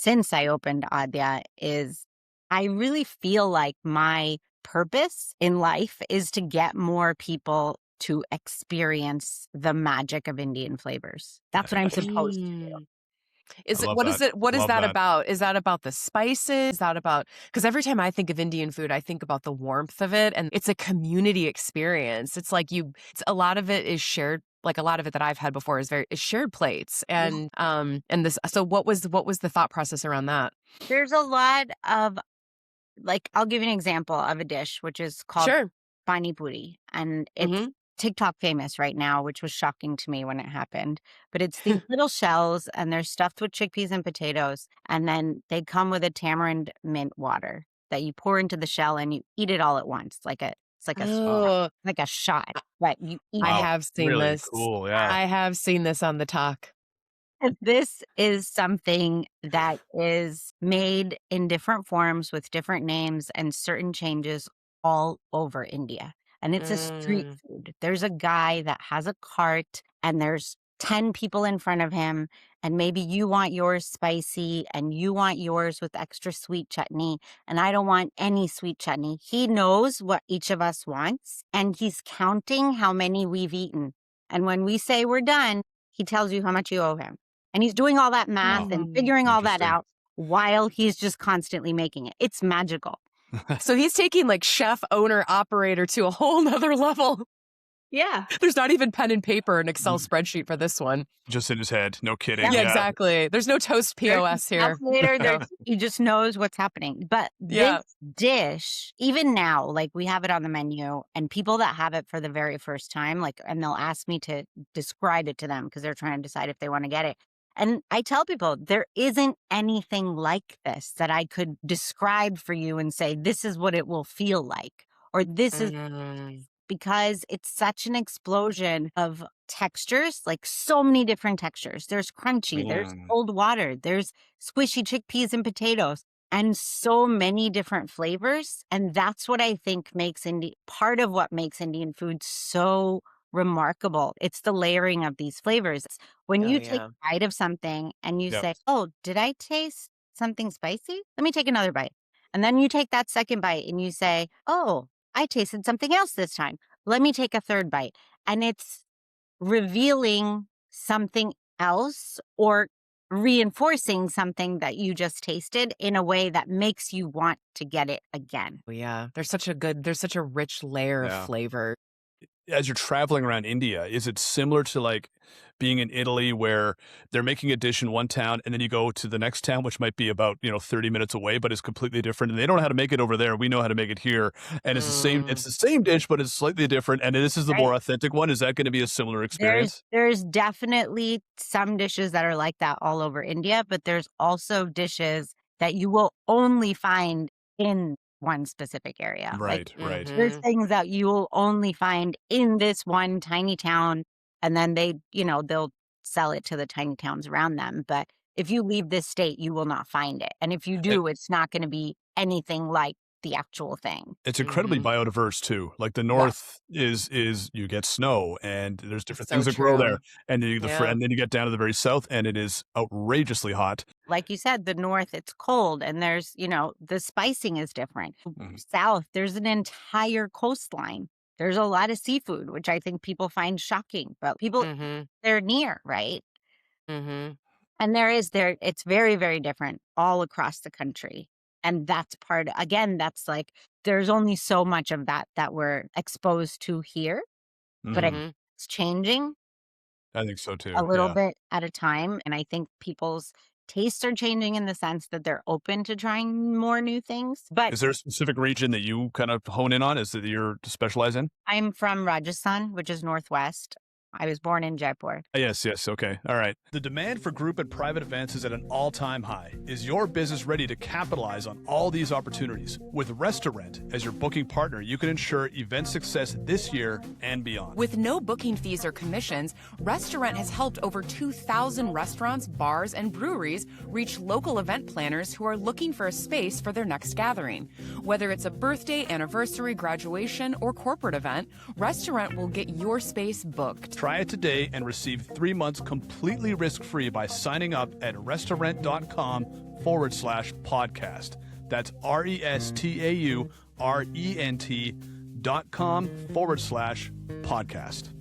since I opened Adya is I really feel like my purpose in life is to get more people to experience the magic of Indian flavors. That's what I'm supposed to do. Mm. I love that. What is Love that that. about? Is that about the spices? Is that about, because every time I think of Indian food, I think about the warmth of it, and it's a community experience. It's like a lot of it is shared. Like a lot of it that I've had before is shared plates, and this. So what was the thought process around that? There's a lot of, like, I'll give you an example of a dish, which is called Sure. panipuri. And it's Mm-hmm. TikTok famous right now, which was shocking to me when it happened. But it's these little shells and they're stuffed with chickpeas and potatoes. And then they come with a tamarind mint water that you pour into the shell and you eat it all at once. It's like a Oh, like a shot, but you eat I it. Wow. have seen Really this. cool. Yeah. I have seen this on the talk. This is something that is made in different forms with different names and certain changes all over India. And it's a street Mm. food. There's a guy that has a cart and there's 10 people in front of him. And maybe you want yours spicy and you want yours with extra sweet chutney. And I don't want any sweet chutney. He knows what each of us wants and he's counting how many we've eaten. And when we say we're done, he tells you how much you owe him. And he's doing all that math and Mm. figuring all that Interesting. out while he's just constantly making it. It's magical. So he's taking like chef, owner, operator to a whole nother level. Yeah. There's not even pen and paper and Excel spreadsheet for this one. Just in his head. No kidding. Yeah. Yeah, Yeah. exactly. There's no Toast POS here. Calculator, he just knows what's happening. But Yeah. this dish, even now, like we have it on the menu, and people that have it for the very first time, like, and they'll ask me to describe it to them because they're trying to decide if they want to get it. And I tell people there isn't anything like this that I could describe for you and say, this is what it will feel like, or this is, Mm. because it's such an explosion of textures, like so many different textures. There's crunchy, there's cold water, there's squishy chickpeas and potatoes, and so many different flavors. And that's what I think makes part of what makes Indian food so remarkable. It's the layering of these flavors. When Oh, you take yeah. a bite of something and you Yep. say, oh, did I taste something spicy? Let me take another bite. And then you take that second bite and you say, oh, I tasted something else this time. Let me take a third bite. And it's revealing something else or reinforcing something that you just tasted in a way that makes you want to get it again. Oh, yeah. There's such a rich layer of Yeah. flavor. As you're traveling around India, is it similar to like being in Italy where they're making a dish in one town and then you go to the next town, which might be about, 30 minutes away, but is completely different. And they don't know how to make it over there. We know how to make it here. And it's the same dish, but it's slightly different. And this is the more authentic one. Is that going to be a similar experience? There's definitely some dishes that are like that all over India, but there's also dishes that you will only find in one specific area. Right, Like, right. there's things that you will only find in this one tiny town, and then they'll sell it to the tiny towns around them. But if you leave this state, you will not find it. And if you do, it's not going to be anything like the actual thing. It's incredibly biodiverse too. Like the north is you get snow and there's different So things that grow true. there, and then and then you get down to the very south and it is outrageously hot. Like you said, the north, it's cold and there's, the spicing is different. Mhm. South, there's an entire coastline. There's a lot of seafood, which I think people find shocking, but people, they're near, right? Mm-hmm. And it's very, very different all across the country. And that's that's like, there's only so much of that we're exposed to here, but Mhm. it's changing I think so too. a little Yeah. bit at a time. And I think people's tastes are changing in the sense that they're open to trying more new things. But Is there a specific region that you kind of hone in on? Is that you're specialize in? I'm from Rajasthan, which is Northwest. I was born in Jaipur. Yes. Okay. All right. The demand for group and private events is at an all-time high. Is your business ready to capitalize on all these opportunities? With Restaurant as your booking partner, you can ensure event success this year and beyond. With no booking fees or commissions, Restaurant has helped over 2,000 restaurants, bars, and breweries reach local event planners who are looking for a space for their next gathering. Whether it's a birthday, anniversary, graduation, or corporate event, Restaurant will get your space booked. Try it today and receive 3 months completely risk-free by signing up at restaurant.com/podcast. That's restauRent.com/podcast.